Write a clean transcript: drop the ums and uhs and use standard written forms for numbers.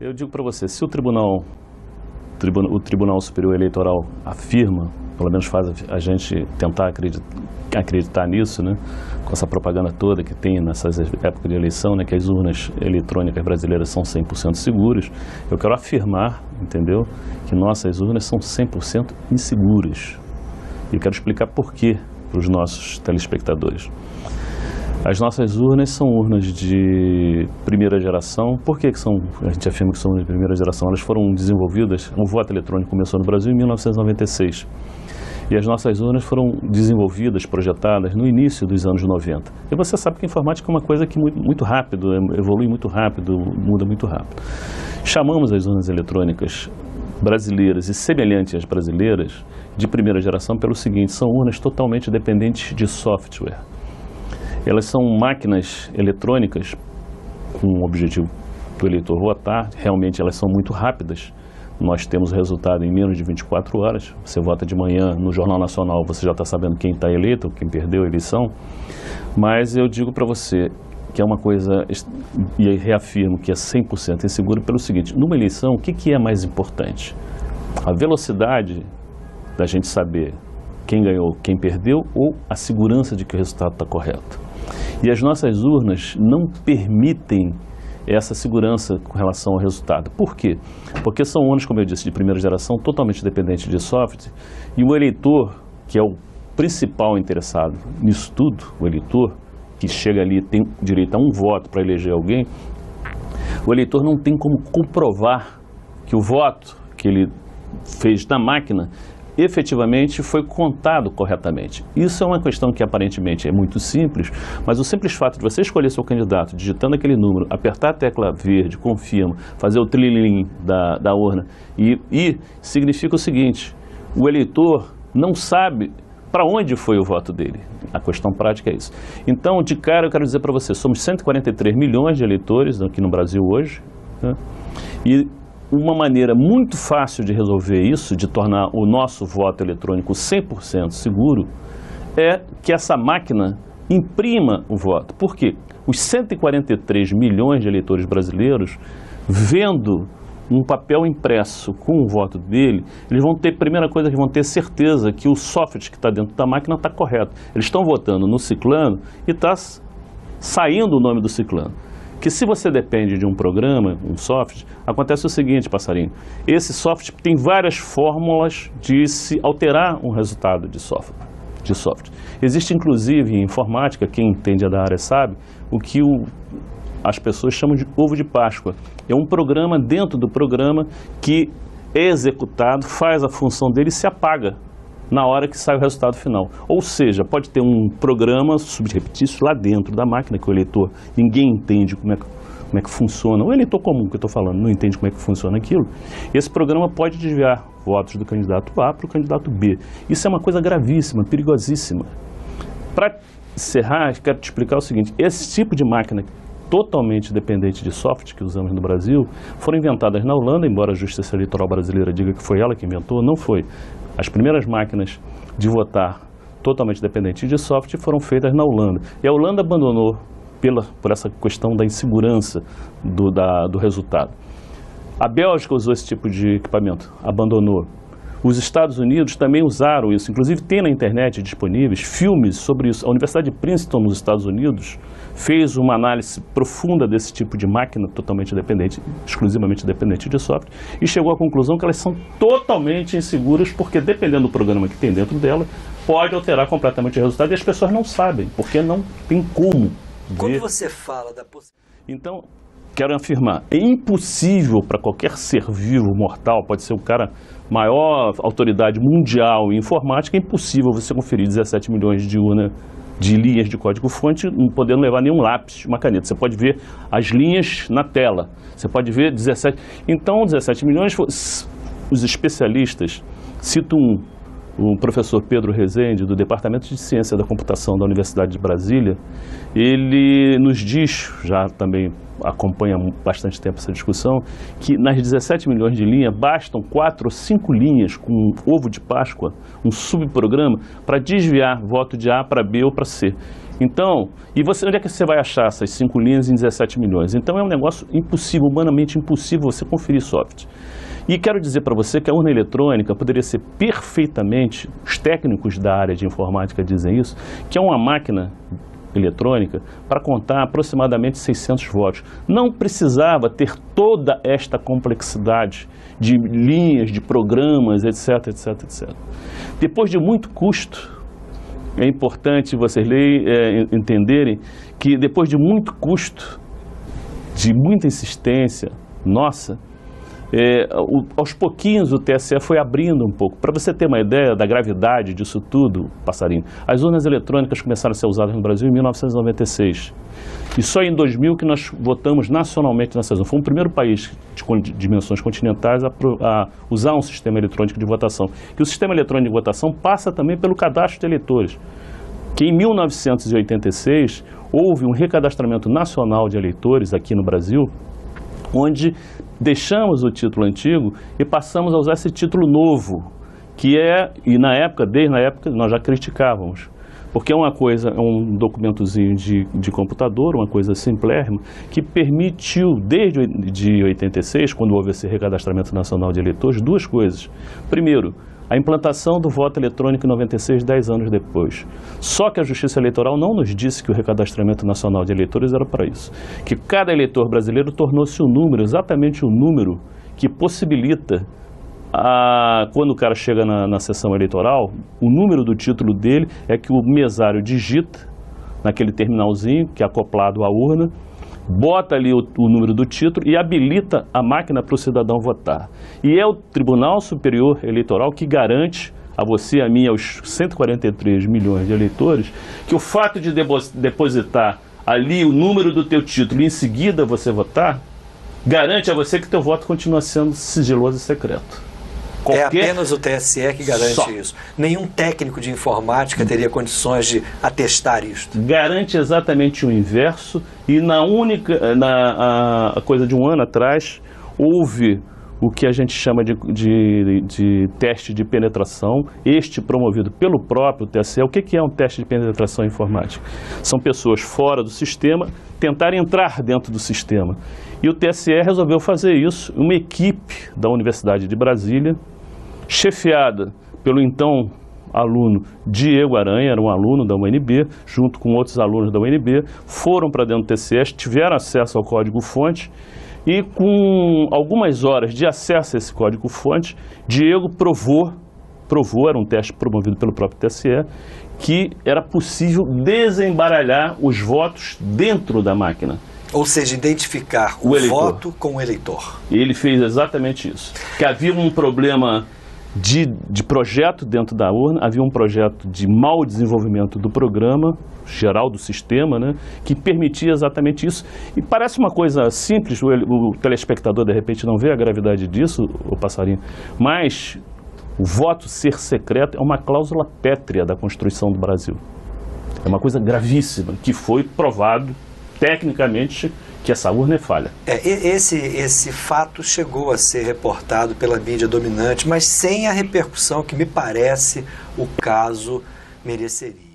Eu digo para você, se o Tribunal Superior Eleitoral afirma, pelo menos faz a gente tentar acreditar nisso, né, com essa propaganda toda que tem nessas épocas de eleição, né, que as urnas eletrônicas brasileiras são 100% seguras, eu quero afirmar, entendeu, que nossas urnas são 100% inseguras. E eu quero explicar por quê para os nossos telespectadores. As nossas urnas são urnas de primeira geração. Por que a gente afirma que são de primeira geração? Elas foram desenvolvidas, o voto eletrônico começou no Brasil em 1996. E as nossas urnas foram desenvolvidas, projetadas no início dos anos 90. E você sabe que a informática é uma coisa que muito rápido, evolui muito rápido, muda muito rápido. Chamamos as urnas eletrônicas brasileiras e semelhantes às brasileiras de primeira geração pelo seguinte: são urnas totalmente dependentes de software. Elas são máquinas eletrônicas com o objetivo do eleitor votar. Realmente elas são muito rápidas. Nós temos o resultado em menos de 24 horas. Você vota de manhã no Jornal Nacional, você já está sabendo quem está eleito, quem perdeu a eleição. Mas eu digo para você que é uma coisa, e reafirmo que é 100% inseguro pelo seguinte: numa eleição, o que é mais importante? A velocidade da gente saber quem ganhou, quem perdeu, ou a segurança de que o resultado está correto? E as nossas urnas não permitem essa segurança com relação ao resultado. Por quê? Porque são urnas, como eu disse, de primeira geração, totalmente dependentes de software, e o eleitor, que é o principal interessado nisso tudo, o eleitor que chega ali tem direito a um voto para eleger alguém, o eleitor não tem como comprovar que o voto que ele fez na máquina efetivamente foi contado corretamente. Isso é uma questão que aparentemente é muito simples, mas o simples fato de você escolher seu candidato, digitando aquele número, apertar a tecla verde, confirma, fazer o trilhilim da urna e significa o seguinte: o eleitor não sabe para onde foi o voto dele. A questão prática é isso. Então, de cara, eu quero dizer para você, somos 143 milhões de eleitores aqui no Brasil hoje, né? E uma maneira muito fácil de resolver isso, de tornar o nosso voto eletrônico 100% seguro, é que essa máquina imprima o voto. Por quê? Os 143 milhões de eleitores brasileiros, vendo um papel impresso com o voto dele, eles vão ter, primeira coisa, que vão ter certeza que o software que está dentro da máquina está correto. Eles estão votando no ciclano e está saindo o nome do ciclano. Que se você depende de um programa, um software, acontece o seguinte, passarinho: esse software tem várias fórmulas de se alterar um resultado de software. Existe inclusive em informática, quem entende da área sabe, o que as pessoas chamam de ovo de Páscoa. É um programa dentro do programa que é executado, faz a função dele e se apaga na hora que sai o resultado final. Ou seja, pode ter um programa subrepetício lá dentro da máquina que o eleitor, ninguém entende como é que funciona. O eleitor comum que eu estou falando não entende como é que funciona aquilo. Esse programa pode desviar votos do candidato A para o candidato B. Isso é uma coisa gravíssima, perigosíssima. Para encerrar, quero te explicar o seguinte: esse tipo de máquina totalmente dependente de software que usamos no Brasil foram inventadas na Holanda, embora a Justiça Eleitoral brasileira diga que foi ela que inventou, não foi. As primeiras máquinas de votar totalmente dependentes de software foram feitas na Holanda. E a Holanda abandonou por essa questão da insegurança do resultado. A Bélgica usou esse tipo de equipamento, abandonou. Os Estados Unidos também usaram isso, inclusive tem na internet disponíveis filmes sobre isso. A Universidade de Princeton, nos Estados Unidos, fez uma análise profunda desse tipo de máquina totalmente dependente, exclusivamente dependente de software, e chegou à conclusão que elas são totalmente inseguras, porque dependendo do programa que tem dentro dela, pode alterar completamente o resultado, e as pessoas não sabem, porque não tem como ver. Quando você fala da possibilidade... Então, quero afirmar, é impossível para qualquer ser vivo mortal, pode ser o cara maior autoridade mundial em informática, é impossível você conferir 17 milhões de linhas de código-fonte, não podendo levar nenhum lápis, uma caneta. Você pode ver as linhas na tela, você pode ver 17... Então, 17 milhões, os especialistas citam o professor Pedro Rezende, do Departamento de Ciência da Computação da Universidade de Brasília. Ele nos diz, já também acompanha bastante tempo essa discussão, que nas 17 milhões de linhas bastam 4 ou 5 linhas com um ovo de Páscoa, um subprograma, para desviar voto de A para B ou para C. Então, e você, onde é que você vai achar essas 5 linhas em 17 milhões? Então é um negócio impossível, humanamente impossível você conferir software. E quero dizer para você que a urna eletrônica poderia ser perfeitamente, os técnicos da área de informática dizem isso, que é uma máquina eletrônica para contar aproximadamente 600 votos. Não precisava ter toda esta complexidade de linhas, de programas, etc, etc, etc. Depois de muito custo, é importante vocês entenderem que depois de muito custo, de muita insistência nossa, aos pouquinhos o TSE foi abrindo um pouco. Para você ter uma ideia da gravidade disso tudo, Passarinho, as urnas eletrônicas começaram a ser usadas no Brasil em 1996. E só em 2000 que nós votamos nacionalmente nessas urnas. Foi o primeiro país de dimensões continentais a usar um sistema eletrônico de votação. E o sistema eletrônico de votação passa também pelo cadastro de eleitores. Que em 1986 houve um recadastramento nacional de eleitores aqui no Brasil, onde deixamos o título antigo e passamos a usar esse título novo, que e desde na época, nós já criticávamos, porque é uma coisa, é um documentozinho de computador, uma coisa simplérrima, que permitiu, desde 86, quando houve esse recadastramento nacional de eleitores, duas coisas. Primeiro, a implantação do voto eletrônico em 96, 10 anos depois. Só que a Justiça Eleitoral não nos disse que o recadastramento nacional de eleitores era para isso. Que cada eleitor brasileiro tornou-se um número, exatamente um número que possibilita, quando o cara chega na sessão eleitoral, o número do título dele é que o mesário digita naquele terminalzinho que é acoplado à urna, bota ali o número do título e habilita a máquina para o cidadão votar. E é o Tribunal Superior Eleitoral que garante a você, a mim, aos 143 milhões de eleitores, que o fato de depositar ali o número do teu título e em seguida você votar, garante a você que teu voto continua sendo sigiloso e secreto. É apenas o TSE que garante isso. Nenhum técnico de informática teria condições de atestar isso. Garante exatamente o inverso. E a coisa de um ano atrás, houve o que a gente chama de teste de penetração, este promovido pelo próprio TSE. O que é um teste de penetração informática? São pessoas fora do sistema tentarem entrar dentro do sistema. E o TSE resolveu fazer isso. Uma equipe da Universidade de Brasília, chefiada pelo então aluno Diego Aranha, era um aluno da UNB, junto com outros alunos da UNB, foram para dentro do TSE, tiveram acesso ao código-fonte e com algumas horas de acesso a esse código-fonte, Diego provou, era um teste promovido pelo próprio TSE, que era possível desembaralhar os votos dentro da máquina. Ou seja, identificar o voto com o eleitor. E ele fez exatamente isso. Que havia um problema de projeto dentro da urna, havia um projeto de mau desenvolvimento do programa geral do sistema, né, que permitia exatamente isso. E parece uma coisa simples, o telespectador de repente não vê a gravidade disso, o Passarinho, mas o voto ser secreto é uma cláusula pétrea da Constituição do Brasil. É uma coisa gravíssima, que foi provado tecnicamente que essa urna é falha. Esse fato chegou a ser reportado pela mídia dominante, mas sem a repercussão que me parece o caso mereceria.